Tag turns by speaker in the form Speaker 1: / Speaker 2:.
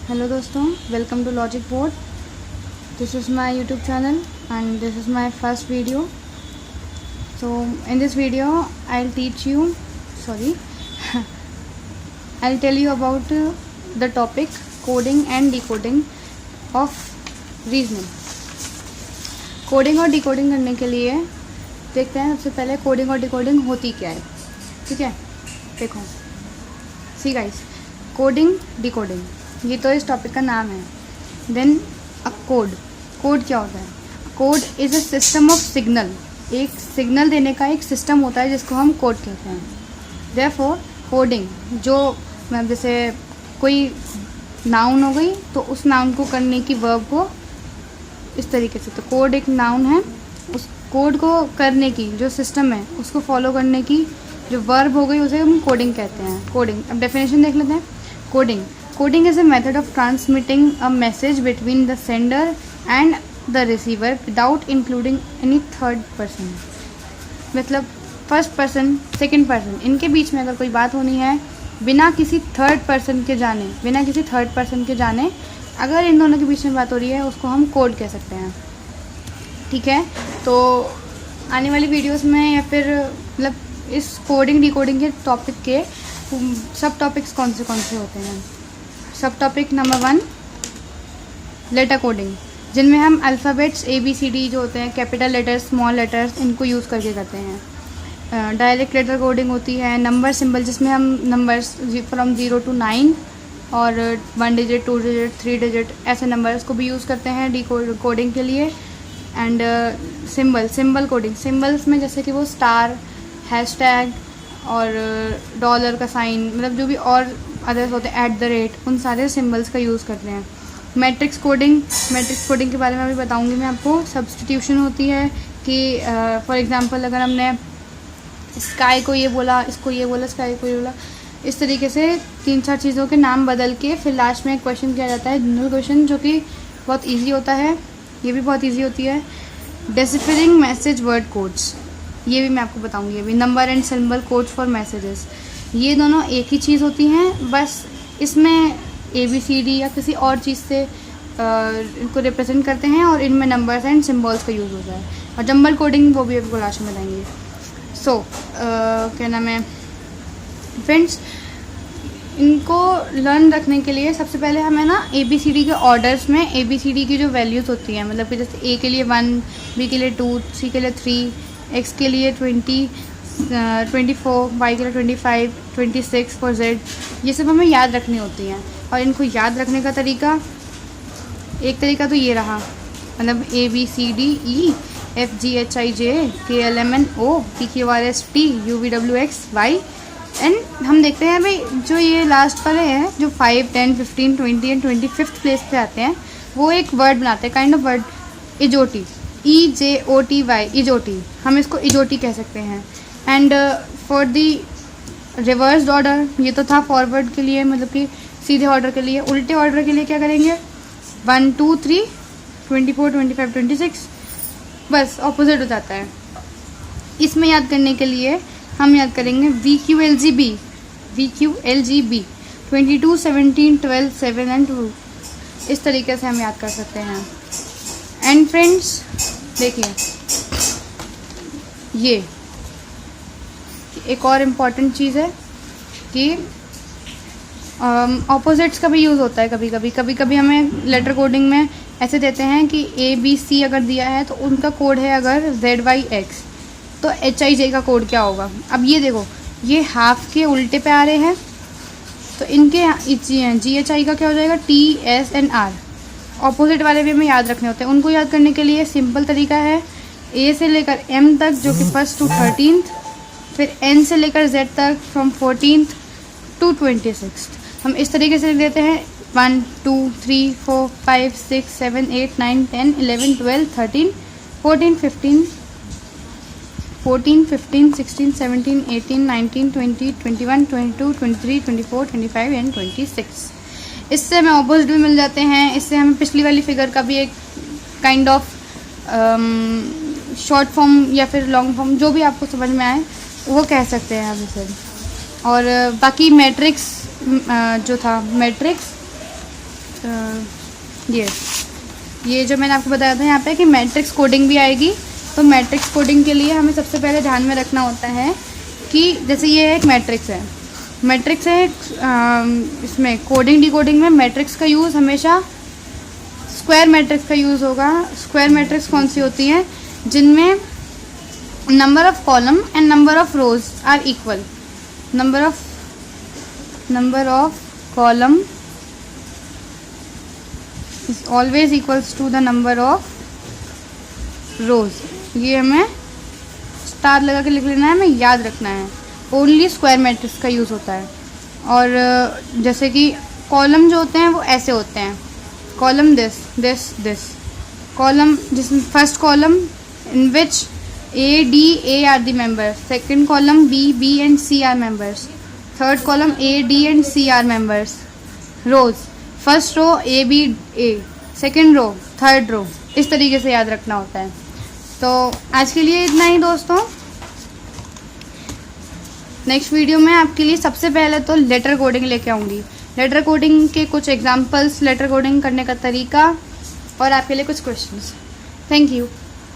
Speaker 1: Hello दोस्तों, welcome to Logic Board. This is my YouTube channel and this is my first video. So in this video I'll tell you about the topic coding and decoding of reasoning. Coding और decoding करने के लिए देखते हैं सबसे पहले coding और decoding होती क्या है. ठीक है, देखो सी गाइस, कोडिंग डिकोडिंग ये तो इस टॉपिक का नाम है. देन अ कोड क्या होता है? Code is a system of signal. एक सिग्नल देने का एक सिस्टम होता है जिसको हम कोड कहते हैं. देयरफॉर कोडिंग जो मतलब जैसे कोई नाउन हो गई तो उस नाउन को करने की वर्ब को इस तरीके से, तो कोड एक नाउन है, उस कोड को करने की जो सिस्टम है उसको फॉलो करने की जो वर्ब हो गई उसे हम कोडिंग कहते हैं. कोडिंग, अब डेफिनेशन देख लेते हैं. Coding is a method of transmitting a message between the sender and the receiver without including any third person. मतलब फर्स्ट पर्सन सेकेंड पर्सन इनके बीच में अगर कोई बात होनी है बिना किसी थर्ड पर्सन के जाने अगर इन दोनों के बीच में बात हो रही है उसको हम कोड कह सकते हैं. ठीक है, तो आने वाली वीडियोस में या फिर मतलब इस कोडिंग डिकोडिंग के टॉपिक के सब टॉपिक्स कौन से होते हैं. सब टॉपिक नंबर 1 लेटर कोडिंग, जिनमें हम अल्फ़ाबेट्स ABCD जो होते हैं, कैपिटल लेटर्स स्मॉल लेटर्स, इनको यूज़ करके करते हैं. डायरेक्ट लेटर कोडिंग होती है. नंबर सिंबल, जिसमें हम नंबर्स फ्रॉम 0 to 9 और 1 डिजिट 2 डिजिट 3 डिजिट ऐसे नंबर्स को भी यूज़ करते हैं कोडिंग के लिए. एंड सिंबल कोडिंग, सिंबल्स में जैसे कि वो स्टार, हैशटैग और डॉलर का साइन, मतलब जो भी और अदर्स होते हैं, @ उन सारे सिंबल्स का यूज़ करते हैं. मैट्रिक्स कोडिंग के बारे में अभी बताऊंगी मैं आपको. सब्स्टिट्यूशन होती है कि फॉर एग्जांपल अगर हमने स्काई को ये बोला, इसको ये बोला, स्काई को ये बोला, इस तरीके से 3-4 चीज़ों के नाम बदल के फिर लास्ट में एक क्वेश्चन किया जाता है, जनरल क्वेश्चन, जो कि बहुत ईजी होता है. ये भी बहुत ईजी होती है. डिसिफरिंग मैसेज वर्ड कोड्स, ये भी मैं आपको बताऊंगी अभी. Number and symbol codes for messages, ये दोनों एक ही चीज़ होती हैं, बस इसमें ABCD या किसी और चीज़ से इनको रिप्रेजेंट करते हैं और इनमें नंबर्स एंड सिम्बल्स का यूज़ होता है. और जंबल कोडिंग वो भी आपको लास्ट में बताएंगे. सो क्या नाम है फ्रेंड्स, इनको लर्न रखने के लिए सबसे पहले हमें ना ABCD के ऑर्डर्स में ABCD की जो वैल्यूज़ होती हैं, मतलब कि जैसे A के लिए 1, B के लिए 2, C के लिए 3, X के लिए 20, 24, Y के लिए 25, 26 फॉर Z, ये सब हमें याद रखनी होती हैं. और इनको याद रखने का एक तरीका तो ये रहा, मतलब ABCDE FGHIJ KLMNO PQRST UVWX Y. And हम देखते हैं भाई जो ये लास्ट वाले हैं जो 5, 10, 15, 20 एंड 25th प्लेस पे आते हैं, वो एक वर्ड बनाते हैं, काइंड ऑफ वर्ड, इजोटी, EJOTY, इजोटी. हम इसको इजोटी कह सकते हैं. And for the reversed order, ये तो था फॉरवर्ड के लिए, मतलब कि सीधे ऑर्डर के लिए. उल्टे ऑर्डर के लिए क्या करेंगे? 1, 2, 3, 24, 25, 26, बस ऑपोजिट हो जाता है. इसमें याद करने के लिए हम याद करेंगे VQLGB 22, 17, 12, 7 एंड 2. इस तरीके से हम याद कर सकते हैं. एंड फ्रेंड्स देखिए, ये एक और इम्पॉर्टेंट चीज़ है कि ऑपोजिट्स का भी यूज़ होता है. कभी हमें लेटर कोडिंग में ऐसे देते हैं कि ABC अगर दिया है तो उनका कोड है अगर ZYX, तो HIJ का कोड क्या होगा. अब ये देखो, ये हाफ के उल्टे पे आ रहे हैं, तो इनके GHI का क्या हो जाएगा? TS and R. ऑपोजिट वाले भी हमें याद रखने होते हैं. उनको याद करने के लिए सिंपल तरीका है, A से लेकर M तक जो कि 1st to 13th, फिर N से लेकर Z तक फ्रॉम 14th to 26th. हम इस तरीके से लिख देते हैं 1, 2, 3, 4, 5, 6, 7, 8, 9, 10, 11, 12, 13, 14, 15, 16, 17, 18, 19, 20, 21, 22, 23, 24, 25 एंड 26. इससे हमें ऑपोजिट भी मिल जाते हैं. इससे हमें पिछली वाली फिगर का भी एक काइंड ऑफ शॉर्ट फॉर्म या फिर लॉन्ग फॉर्म, जो भी आपको समझ में आए वो कह सकते हैं हम इसे. और बाकी मैट्रिक्स जो था, मैट्रिक्स ये जो मैंने आपको बताया था यहाँ पे कि मैट्रिक्स कोडिंग भी आएगी। तो मैट्रिक्स कोडिंग के लिए हमें सबसे पहले ध्यान में रखना होता है कि जैसे ये एक मैट्रिक्स है, इसमें कोडिंग डिकोडिंग में मैट्रिक्स का यूज़ हमेशा स्क्वायर मैट्रिक्स का यूज़ होगा। स्क्वायर मैट्रिक्स कौन सी होती हैं? जिनमें number of column and number of rows are equal. Number of column is always equals to the number of rows. ये हमें स्टार लगा के लिख लेना है, हमें याद रखना है। ओनली स्क्वायर मैट्रिक्स का यूज़ होता है। और जैसे कि कॉलम जो होते हैं वो ऐसे होते हैं, कॉलम दिस कॉलम, जिसमें first column in which A, D, A are the members. Second column B and C are members. Third column A, D and C are members. Rows, first row A, B, A, second row, third row, इस तरीके से याद रखना होता है। तो आज के लिए इतना ही दोस्तों। नेक्स्ट वीडियो में आपके लिए सबसे पहले तो लेटर कोडिंग लेके आऊँगी। लेटर कोडिंग के कुछ एग्जाम्पल्स, लेटर कोडिंग करने का तरीका और आपके लिए कुछ क्वेश्चंस। Thank you.